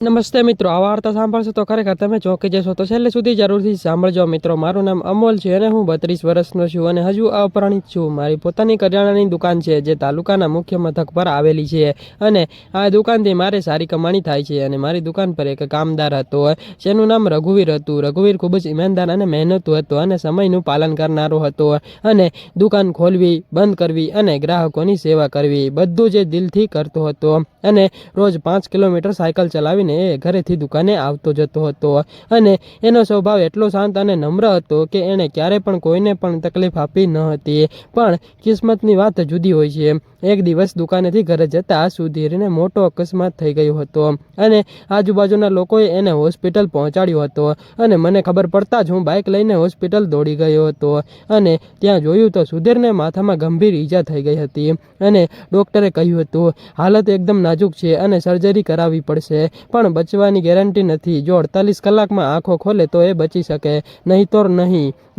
નમસ્તે મિત્રો, આ વાર્તા સાંભળશો તો ખરેખર તમે ચોંકી જશો, તો છેલ્લે સુધી જરૂરથી સાંભળજો મિત્રો. મારું નામ અમોલ છે અને હું 32 વર્ષનો છું અને હજુ અપરિણિત છું. મારી પોતાની કરિયાણાની દુકાન છે જે તાલુકાના મુખ્ય મથક પર આવેલી છે અને આ દુકાનથી મારે સારી કમાણી થાય છે. અને મારી દુકાન પર એક કામદાર હતો જેનું નામ રઘુવીર હતું. રઘુવીર ખૂબ જ ઈમાનદાર અને મહેનતુ હતો અને સમયનું પાલન કરનારો હતો અને દુકાન ખોલવી, બંધ કરવી અને ગ્રાહકોની સેવા કરવી બધું જ દિલથી કરતો હતો અને રોજ 5 કિલોમીટર સાયકલ ચલાવીને એ ઘરેથી દુકાને આવતો જતો હતો અને એનો સ્વભાવ એટલો શાંત અને નમ્ર હતો કે એણે ક્યારે પણ કોઈને પણ તકલીફ આપી ન હતી. પણ કિસ્મતની વાત જુદી હોય છે. એક દિવસ દુકાનેથી ઘરે જતા સુધીરને મોટો અકસ્માત થઈ ગયો હતો અને આજુબાજુના લોકોએ એને હોસ્પિટલ પહોંચાડ્યો હતો અને મને ખબર પડતા જ હું બાઇક લઈને હોસ્પિટલ દોડી ગયો હતો અને ત્યાં જોયું તો સુધીરને માથામાં ગંભીર ઈજા થઈ ગઈ હતી અને ડૉક્ટરે કહ્યું હતું હાલત એકદમ નાજુક છે અને સર્જરી કરાવવી પડશે, પણ બચવાની ગેરંટી નથી. જો 48 કલાકમાં આંખો ખોલે તો એ બચી શકે,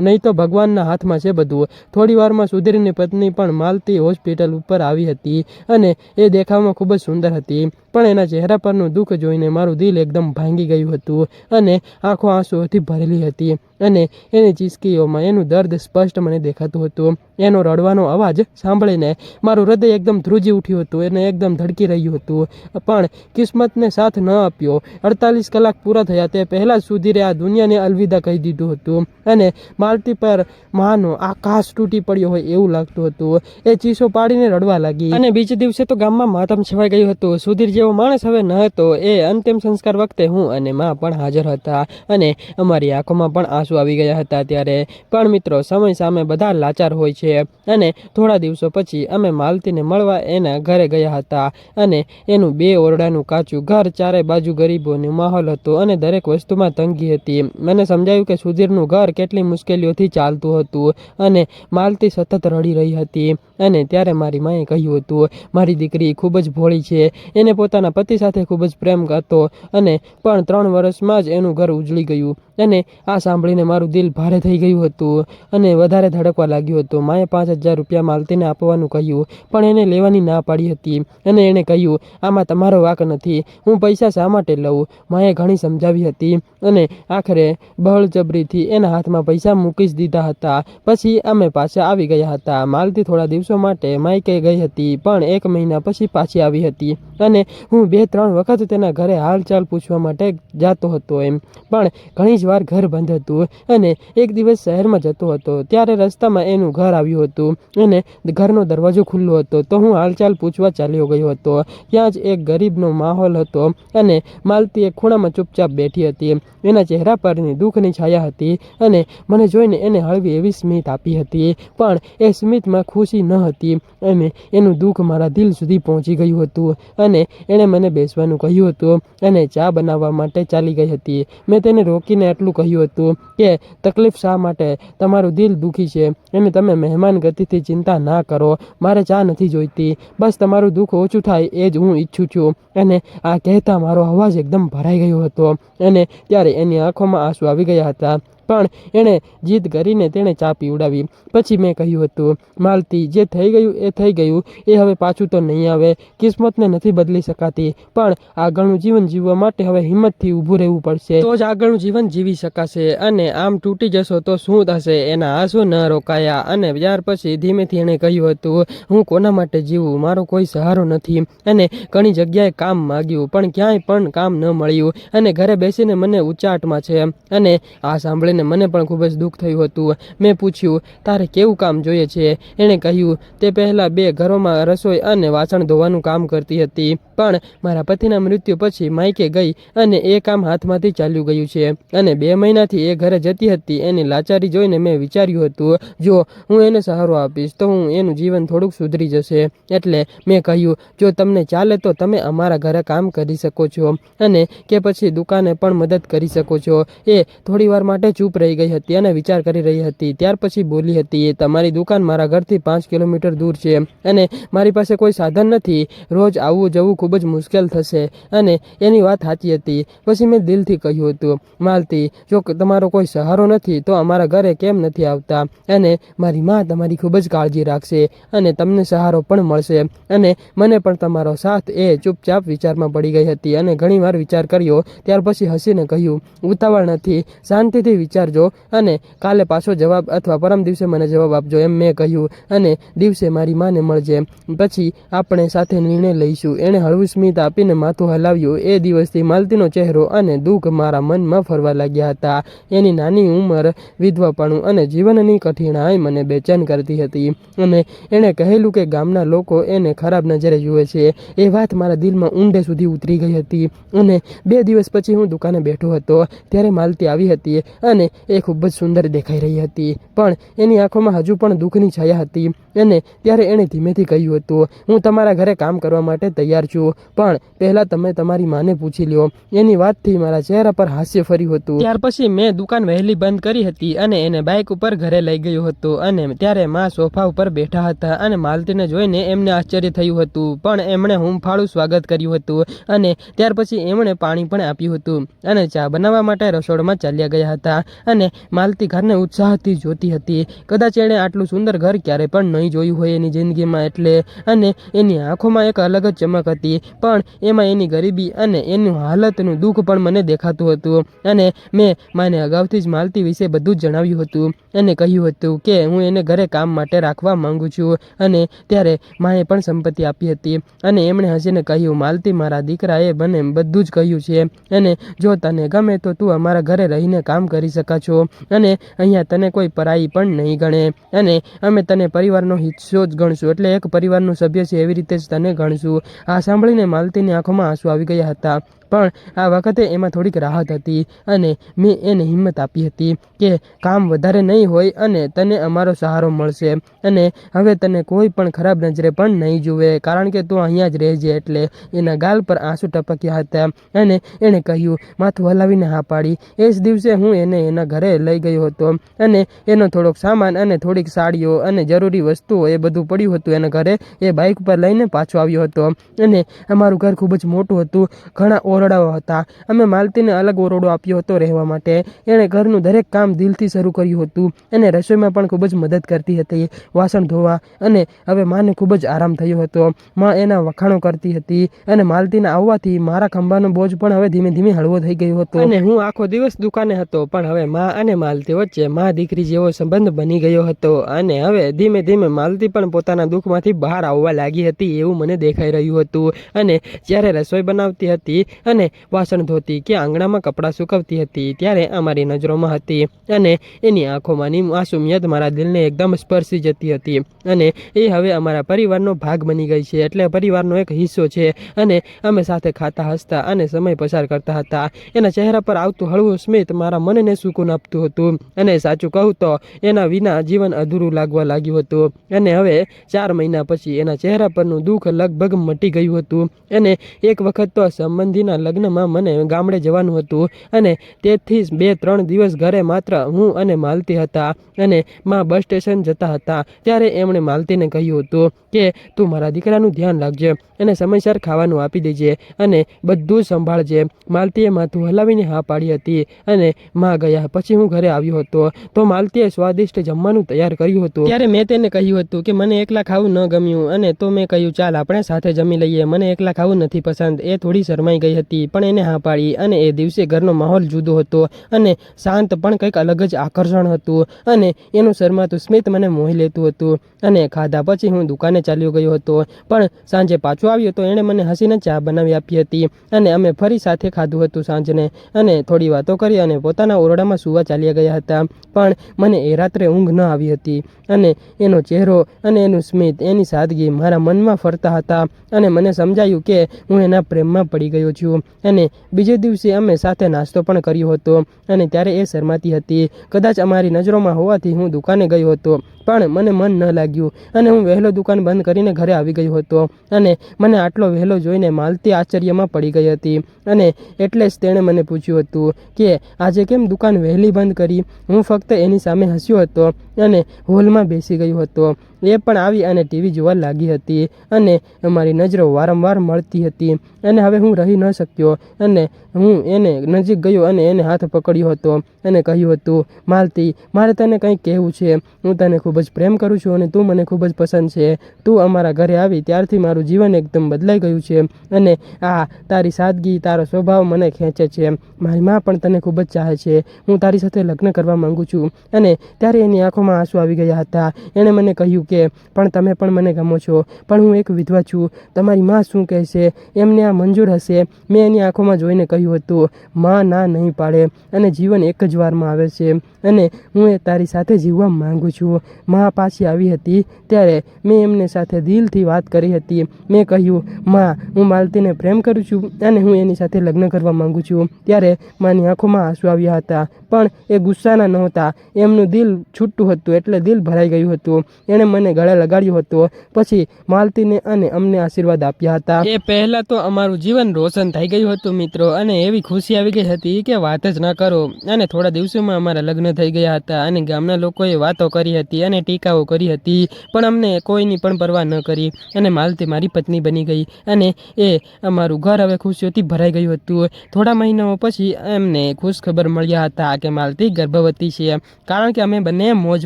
નહીં તો ભગવાનના હાથમાં છે બધું. થોડી વારમાં સુધીરની પત્ની પણ માલતી હોસ્પિટલ ઉપર આવી હતી અને એ દેખાવમાં ખૂબ જ સુંદર હતી, પણ એના ચહેરા પરનું દુઃખ જોઈને મારું દિલ એકદમ ભાંગી ગયું હતું અને આંખો આંસુઓથી ભરેલી હતી અને એની ચીસકીઓમાં એનું દર્દ સ્પષ્ટ મને દેખાતું હતું. એનો રડવાનો અવાજ સાંભળીને મારું હૃદય એકદમ ધ્રુજી ઉઠ્યું હતું અને એકદમ ધડકી રહ્યું હતું. પણ કિસ્મતને સાથ ન આપ્યો. 48 કલાક પૂરા થયા તે પહેલાં જ સુધીરે આ દુનિયાને અલવિદા કહી દીધું હતું અને માલતી પર માનો આકાશ તૂટી પડ્યો હોય એવું લાગતું હતું. એ ચીસો પાડીને રડવા લાગી અને બીજે દિવસે તો ગામમાં માતમ છવાઈ ગયું હતું. સુધીર જેવો માણસ હવે ન હતો. એ અંતિમ સંસ્કાર વખતે હું અને માં પણ હાજર હતા અને અમારી આંખોમાં પણ આંસુ આવી ગયા હતા ત્યારે. પણ મિત્રો, સમય સામે બધા લાચાર હોય છે અને થોડા દિવસો પછી અમે માલતીને મળવા એના ઘરે ગયા હતા અને એનું 2 ઓરડાનું કાચું ઘર, ચારે બાજુ ગરીબોનો માહોલ હતો અને દરેક વસ્તુમાં તંગી હતી. મને સમજાયું કે સુધીરનું ઘર કેટલી મુશ્કેલીઓથી ચાલતું હતું અને માલતી સતત રડી રહી હતી અને ત્યારે મારી માએ કહ્યું હતું મારી દીકરી ખૂબ જ ભોળી છે, એને પોતાના પતિ સાથે ખૂબ જ પ્રેમ હતો અને પણ 3 વર્ષમાં જ એનું ઘર ઉજળી ગયું. અને આ સાંભળીને મારું દિલ ભારે થઈ ગયું હતું અને વધારે ધડકવા લાગ્યું હતું. માએ 5000 રૂપિયા માલતીને આપવાનું કહ્યું પણ એને લેવાની ના પાડી હતી અને એણે કહ્યું આમાં તમારો વાંક નથી, હું પૈસા શા માટે લઉં. માએ ઘણી સમજાવી હતી અને આખરે બળજબરીથી એના હાથમાં પૈસા મૂકી જ દીધા હતા. પછી અમે પાછા આવી ગયા હતા. માલતી થોડા દિવસો માટે માયકે ગઈ હતી પણ 1 મહિના પછી પાછી આવી હતી અને હું 2-3 વખત તેના ઘરે હાલચાલ પૂછવા માટે જતો હતો એમ, પણ ઘણી જ વાર ઘર બંધ હતું અને એક દિવસ શહેરમાં જતો હતો ત્યારે રસ્તામાં એનું ઘર આવ્યું હતું અને ઘરનો દરવાજો ખુલ્લો હતો તો હું હાલચાલ પૂછવા ચાલ્યો ગયો હતો. ત્યાં જ એક ગરીબનો માહોલ હતો અને માલતી એક ખૂણામાં ચૂપચાપ બેઠી હતી. એના ચહેરા પરની દુઃખની છાયા હતી અને મને જોઈને એને હળવી એવી સ્મિત આપી હતી, પણ એ સ્મિતમાં ખુશી ન હતી અને એનું દુઃખ મારા દિલ સુધી પહોંચી ગયું હતું અને એણે મને બેસવાનું કહ્યું હતું અને ચા બનાવવા માટે ચાલી ગઈ હતી. મેં તેને રોકીને એટલું કહ્યું હતું કે તકલીફ શા માટે, તમારું દિલ દુઃખી છે અને તમે મહેમાન ગતિથી ચિંતા ના કરો, મારે ચા નથી જોઈતી, બસ તમારું દુઃખ ઓછું થાય એ જ હું ઈચ્છું છું. અને આ કહેતા મારો અવાજ એકદમ ભરાઈ ગયો હતો અને ત્યારે એની આંખોમાં આંસુ આવી ગયા હતા, પણ એણે જીદ કરીને તેણે ચા પીવડાવી. પછી મેં કહ્યું હતું માલતી, જે થઈ ગયું એ થઈ ગયું, એ હવે પાછું તો નહીં આવે. કિસ્મતને નથી બદલી શકાતી, પણ આગળનું જીવન જીવવા માટે હવે હિંમતથી ઊભું રહેવું પડશે, તો જ આગળનું જીવન જીવી શકાશે. અને આમ તૂટી જશો તો શું થશે. એના આંસુ ન રોકાયા અને ત્યાર પછી ધીમેથી એણે કહ્યું હતું હું કોના માટે જીવું, મારો કોઈ સહારો નથી. અને ઘણી જગ્યાએ કામ માગ્યું પણ ક્યાંય પણ કામ ન મળ્યું અને ઘરે બેસીને મને ઉચાટમાં છે. અને આ સાંભળીને મને પણ ખૂબ જ દુઃખ થયું હતું. મેં પૂછ્યું તારે કેવું કામ જોઈએ છે. એણે કહ્યું તે પહેલાં 2 ઘરોમાં રસોઈ અને વાસણ ધોવાનું કામ કરતી હતી, પણ મારા પતિના મૃત્યુ પછી માયકે ગઈ અને એ કામ હાથમાંથી ચાલ્યું ગયું છે અને 2 મહિનાથી એ ઘરે જતી હતી. એની લાચારી જોઈને મેં વિચાર્યું હતું જો હું એને સહારો આપીશ તો એનું જીવન થોડુંક સુધરી જશે. એટલે મેં કહ્યું જો તમને ચાલે તો તમે અમારા ઘરે કામ કરી શકો છો અને કે પછી દુકાને પણ મદદ કરી શકો છો. એ થોડી વાર માટે ચૂપ ચૂપ રહી ગઈ હતી અને વિચાર કરી રહી હતી. ત્યાર પછી બોલી હતી, તમારી દુકાન મારા ઘરથી 5 કિલોમીટર દૂર છે અને મારી પાસે કોઈ સાધન નથી. રોજ આવવું જવું ખૂબ જ મુશ્કેલ થશે. અને એની વાત સાચી હતી. પછી મેં દિલથી કહ્યું હતું, માલતી, જો તમારો કોઈ સહારો નથી તો અમારા ઘરે કેમ નથી આવતા? અને મારી માં તમારી ખૂબ જ કાળજી રાખશે અને તમને સહારો પણ મળશે. અને મને પણ તમારો સાથ. એ ચૂપચાપ વિચારમાં પડી ગઈ હતી અને ઘણીવાર વિચાર કર્યો. ત્યાર પછી હસીને કહ્યું, ઉતાવળ નથી, શાંતિથી વિચારજો અને કાલે પાછો જવાબ અથવા પરમ દિવસે મને જવાબ આપજો, એમ મેં કહ્યું. અને દિવસે મારી માને મળજે, પછી આપણે સાથે નિર્ણય લઈશું. એણે હળવું સ્મિત આપીને માથું હલાવ્યું. એ દિવસથી માલતીનો ચહેરો અને દુઃખ મારા મનમાં ફરવા લાગ્યા હતા. એની નાની ઉંમર, વિધવાપણું અને જીવનની કઠિનાઈ મને બેચેન કરતી હતી. અને એણે કહેલું કે ગામના લોકો એને ખરાબ નજરે જુએ છે, એ વાત મારા દિલમાં ઊંડે સુધી ઉતરી ગઈ હતી. અને 2 દિવસ પછી હું દુકાને બેઠો હતો ત્યારે માલતી આવી હતી અને એ ખૂબ જ સુંદર દેખાઈ રહી હતી, પણ એની આંખોમાં હજુ પણ દુઃખની છાયા હતી. અને ત્યારે એણે ધીમેથી કહ્યું હતું, હું તમારા ઘરે કામ કરવા માટે તૈયાર છું, પણ પહેલાં તમે તમારી માને પૂછી લ્યો. એની વાતથી મારા ચહેરા પર હાસ્ય ફર્યું હતું. ત્યાર પછી મેં દુકાન વહેલી બંધ કરી હતી અને એને બાઇક ઉપર ઘરે લઈ ગયો હતો. અને ત્યારે માં સોફા ઉપર બેઠા હતા અને માલતીને જોઈને એમને આશ્ચર્ય થયું હતું, પણ એમણે હૂંફાળું સ્વાગત કર્યું હતું. અને ત્યાર પછી એમણે પાણી પણ આપ્યું હતું અને ચા બનાવવા માટે રસોડામાં ચાલ્યા ગયા હતા. અને માલતી ઘરને ઉત્સાહથી જોતી હતી. કદાચ એણે આટલું સુંદર ઘર ક્યારે પણ નહીં જોયું હોય એની જિંદગીમાં એટલે. અને એની આંખોમાં એક અલગ જ ચમક હતી, પણ એમાં એની ગરીબી અને એનું હાલતનું દુઃખ પણ મને દેખાતું હતું. અને મેં માને અગાઉથી જ માલતી વિશે બધું જ જણાવ્યું હતું અને કહ્યું હતું કે હું એને ઘરે કામ માટે રાખવા માંગુ છું. અને ત્યારે માએ પણ સંપત્તિ આપી હતી. અને એમણે હસીને કહ્યું, માલતી, મારા દીકરાએ મને બધું જ કહ્યું છે અને જો તને ગમે તો તું અમારા ઘરે રહીને કામ કરી શકા છો અને અહીંયા તને કોઈ પરાઈ પણ નહીં ગણે અને અમે તને પરિવારનો હિસ્સો જ ગણશું, એટલે એક પરિવારનું સભ્ય છે એવી રીતે જ તને ગણશું. આ સાંભળીને માલતીની આંખોમાં આંસુ આવી ગયા હતા, પણ આ વખતે એમાં થોડીક રાહત હતી. અને મેં એને હિંમત આપી હતી કે કામ વધારે નહીં હોય અને તને અમારો સહારો મળશે અને હવે તને કોઈ પણ ખરાબ નજરે પણ નહીં જુએ, કારણ કે તું અહીંયા જ રહેજે. એટલે એના ગાલ પર આંસુ ટપક્યા હતા અને એણે કહ્યું, માથું હલાવીને હા પાડી. એ જ દિવસે હું એને એના ઘરે લઈ ગયો હતો અને એનો થોડોક સામાન અને થોડીક સાડીઓ અને જરૂરી વસ્તુઓ એ બધું પડ્યું હતું એના ઘરે. એ બાઇક પર લઈને પાછો આવ્યો હતો અને અમારું ઘર ખૂબ જ મોટું હતું, ઘણા ઓરડાઓ હતા. અમે માલતીને અલગ ઓરડો આપ્યો હતો રહેવા માટે. એણે ઘરનું દરેક કામ દિલથી શરૂ કર્યું હતું અને રસોઈમાં પણ ખૂબ જ મદદ કરતી હતી, વાસણ ધોવા. અને હવે માને ખૂબ જ આરામ થયો હતો. માં એના વખાણો કરતી હતી અને માલતીના આવવાથી મારા ખંભાનો બોજ પણ હવે ધીમે ધીમે હળવો થઈ ગયો હતો. અને હું આખો દિવસ દુકાને હતો, પણ હવે માં અને માલતી વચ્ચે માં દીકરી જેવો સંબંધ બની ગયો હતો. અને હવે ધીમે ધીમે માલતી પણ પોતાના દુઃખમાંથી બહાર આવવા લાગી હતી એવું મને દેખાઈ રહ્યું હતું. અને જ્યારે રસોઈ બનાવતી હતી અને વાસણ ધોતી કે આંગણામાં કપડાં સૂકવતી હતી ત્યારે અમારી નજરોમાં હતી અને એની આંખોમાંની માસુમિયત મારા દિલને એકદમ સ્પર્શી જતી હતી. અને એ હવે અમારા પરિવારનો ભાગ બની ગઈ છે, એટલે પરિવારનો એક હિસ્સો છે. અને અમે સાથે ખાતા, હસતા અને સમય પસાર કરતા હતા. એના ચહેરા પર આવતું હળવું સ્મિત મારા મનને સુકૂન આપતું હતું અને સાચું કહું તો એના વિના જીવન અધૂરું લાગવા લાગ્યું હતું. અને હવે 4 મહિના પછી એના ચહેરા પરનું દુઃખ લગભગ મટી ગયું હતું. અને એક વખત તો સંબંધીના લગ્નમાં મને ગામડે જવાનું હતું અને તેથી 2-3 દિવસ ઘરે માત્ર હું અને માલતી હતા. અને માં બસ સ્ટેશન જતા હતા ત્યારે એમણે માલતીને કહ્યું હતું કે તું મારા દીકરાનું ધ્યાન રાખજે અને સમયસર ખાવાનું આપી દેજે અને બધું સંભાળજે. માલતીએ માથું હલાવીને હા પાડી હતી અને માં ગયા પછી હું ઘરે આવ્યો હતો તો માલતીએ સ્વાદિષ્ટ જમવાનું તૈયાર કર્યું હતું. ત્યારે મેં તેને કહ્યું હતું કે મને એકલા ખાવું ન ગમ્યું, અને તો મેં કહ્યું, ચાલ આપણે સાથે જમી લઈએ, મને એકલા ખાવું નથી પસંદ. એ થોડી શરમાઈ ગઈ હતી, પણ એને હા પાડી. અને એ દિવસે ઘરનો માહોલ જુદો હતો અને શાંત, પણ કંઈક અલગ જ આકર્ષણ હતું. અને એનું શરમાતું સ્મિત મને મોહી લેતું હતું. અને ખાધા પછી હું દુકાને ચાલ્યો ગયો હતો, પણ સાંજે પાછો આવ્યો તો એણે મને હસીને ચા બનાવી આપી હતી અને અમે ફરી સાથે ખાધું હતું સાંજને અને થોડી વાતો કરી અને પોતાના ઓરડામાં સૂવા ચાલ્યા ગયા હતા. પણ મને એ રાત્રે ઊંઘ ન આવી હતી અને એનો ચહેરો અને એનું સ્મિત, એની સાદગી મારા મનમાં ફરતા હતા અને મને સમજાયું કે હું એના પ્રેમમાં પડી ગયો છું. અને બીજે દિવસે અમે સાથે નાસ્તો પણ કર્યો હતો અને ત્યારે એ શરમાતી હતી. કદાચ અમારી નજરોમાં હોવાથી હું દુકાને ગયો હતો પણ મને મન ન લાગ્યું અને હું વહેલો દુકાન બંધ કરીને ઘરે આવી ગયો હતો અને મને આટલો વહેલો જોઈને માલતી આશ્ચર્યમાં પડી ગઈ હતી અને એટલે જ તેણે મને પૂછ્યું હતું કે આજે કેમ દુકાન વહેલી બંધ કરી. હું ફક્ત એની સામે હસ્યો હતો અને હોલમાં બેસી ગયો હતો. એ પણ આવી અને ટીવી જોવા લાગી હતી અને અમારી નજરો વારંવાર મળતી હતી અને હવે હું રહી ન શક્યો અને હું એને નજીક ગયો અને એને હાથ પકડ્યો હતો અને કહ્યું હતું, માલતી, મારે તને કંઈક કહેવું છે. હું તને ખૂબ જ પ્રેમ કરું છું અને તું મને ખૂબ જ પસંદ છે. તું અમારા ઘરે આવી ત્યારથી મારું જીવન એકદમ બદલાઈ ગયું છે અને આ તારી સાદગી, તારો સ્વભાવ મને ખેંચે છે. મારી મા પણ તને ખૂબ જ ચાહે છે. હું તારી સાથે લગ્ન કરવા માંગુ છું. અને ત્યારે એની આંખોમાં આંસુ આવી ગયા હતા. એણે મને કહ્યું કે પણ તમે પણ મને ગમો છો, પણ હું એક વિધવા છું. તમારી મા શું કહેશે? એમને આ મંજૂર હશે? મેં એની આંખોમાં જોઈને કહ્યું હતું, મા ના નહીં પાડે અને જીવન એક જ વારમાં આવે છે અને હું એ તારી સાથે જીવવા માંગુ છું. મા પાછી આવી હતી ત્યારે મેં એમને સાથે દિલથી વાત કરી હતી. મેં કહ્યું, મા, હું માલતીને પ્રેમ કરું છું અને હું એની સાથે લગ્ન કરવા માંગુ છું. ત્યારે માની આંખોમાં આંસુ આવ્યા હતા, પણ એ ગુસ્સાના નહોતા. એમનું દિલ છૂટું હતું એટલે દિલ ભરાઈ ગયું હતું. એણે મને ગળે લગાડ્યો હતો. પછી માલતીને અને અમને આશીર્વાદ આપ્યા હતા. એ પહેલાં તો અમારું જીવન રોશન થઈ ગયું હતું મિત્રો, અને એવી ખુશી આવી ગઈ હતી કે વાત જ ન કરો. અને થોડા દિવસોમાં અમારા લગ્ન થઈ ગયા હતા અને ગામના લોકોએ વાતો કરી હતી અને ટીકાઓ કરી હતી, પણ અમને કોઈની પણ પરવા ન કરી અને માલતી મારી પત્ની બની ગઈ અને એ અમારું ઘર હવે ખુશીઓથી ભરાઈ ગયું હતું. થોડા મહિનાઓ પછી એમને ખુશ ખબર મળ્યા હતા કે માલતી ગર્ભવતી છે, કારણ કે અમે બંને મોજ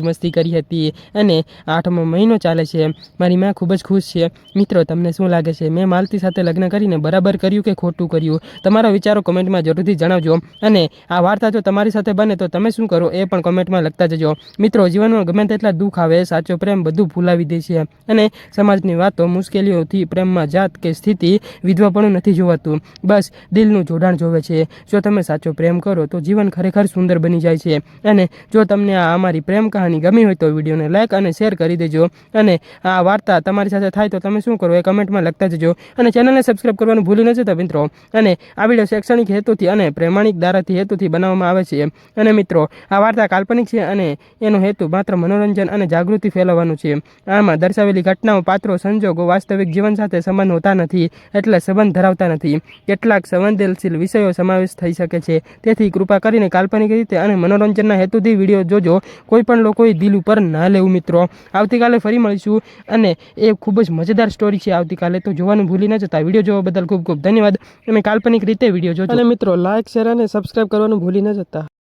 મસ્તી કરી હતી અને 8મો મહિનો ચાલે છે. મારી મા ખૂબ જ ખુશ છે. મિત્રો, તમને શું લાગે છે? મેં માલતી સાથે લગ્ન કરીને બરાબર કર્યું કે ખોટું કર્યું? તમારા વિચારો કોમેન્ટમાં જરૂરથી જણાવજો અને આ વાર્તા જો તમારી સાથે બને તો તમે શું કરો એ પણ કોમેન્ટમાં લખતા જજો. મિત્રો, જીવનમાં ગમે તેટલા દુઃખ આવે, સાચો પ્રેમ બધું ભૂલાવી દે છે અને સમાજની વાતો, મુશ્કેલીઓથી પ્રેમમાં જાત કે સ્થિતિ, વિધવાપણું નથી જોવાતું, બસ દિલનું જોડાણ જોવે છે. જો તમે સાચો પ્રેમ કરો તો જીવન ખરેખર સુંદર બની જાય છે. અને જો તમને આ અમારી પ્રેમ કહાની ગમી હોય તો વિડીયોને લાઈક અને શેર કરી દેજો અને આ વાર્તા તમારી સાથે થાય તો તમે શું કરો એ કમેન્ટમાં લખતા જજો અને ચેનલને સબસ્ક્રાઈબ કરવાનું ભૂલી ન જતા મિત્રો. અને આ વિડીયો શૈક્ષણિક હેતુથી અને પ્રેમાણિક દારાથી હેતુથી બનાવવામાં આવે છે. અને મિત્રો, આ વાર્તા કાલ્પનિક છે અને એનો હેતુ માત્ર મનોરંજન અને જાગૃતિ ફેલાવવાનું છે. આમાં દર્શાવેલી ઘટનાઓ, પાત્રો, સંજોગો વાસ્તવિક જીવન સાથે સંબંધ હોતા નથી, એટલે સંબંધ ધરાવતા નથી. કેટલાક સંવેદનશીલ વિષયો સમાવેશ થઈ શકે છે, તેથી કૃપા કરીને કાલ્પનિક રીતે અને મનોરંજનના હેતુથી વિડીયો જોજો. કોઈ પણ લોકોએ દિલ ઉપર ના લેવું મિત્રો. આવતીકાલે ફરી મળીશું અને એ ખૂબ જ મજેદાર સ્ટોરી છે આવતીકાલે, તો જોવાનું ભૂલી ન જતા. વિડીયો જોવા બદલ ખૂબ ખૂબ ધન્યવાદ અને કાલ્પનિક રીતે વિડીયો જોજો. અને મિત્રો, લાઈક, શેર અને સબસ્ક્રાઈબ કરવાનું ભૂલી ન જતા.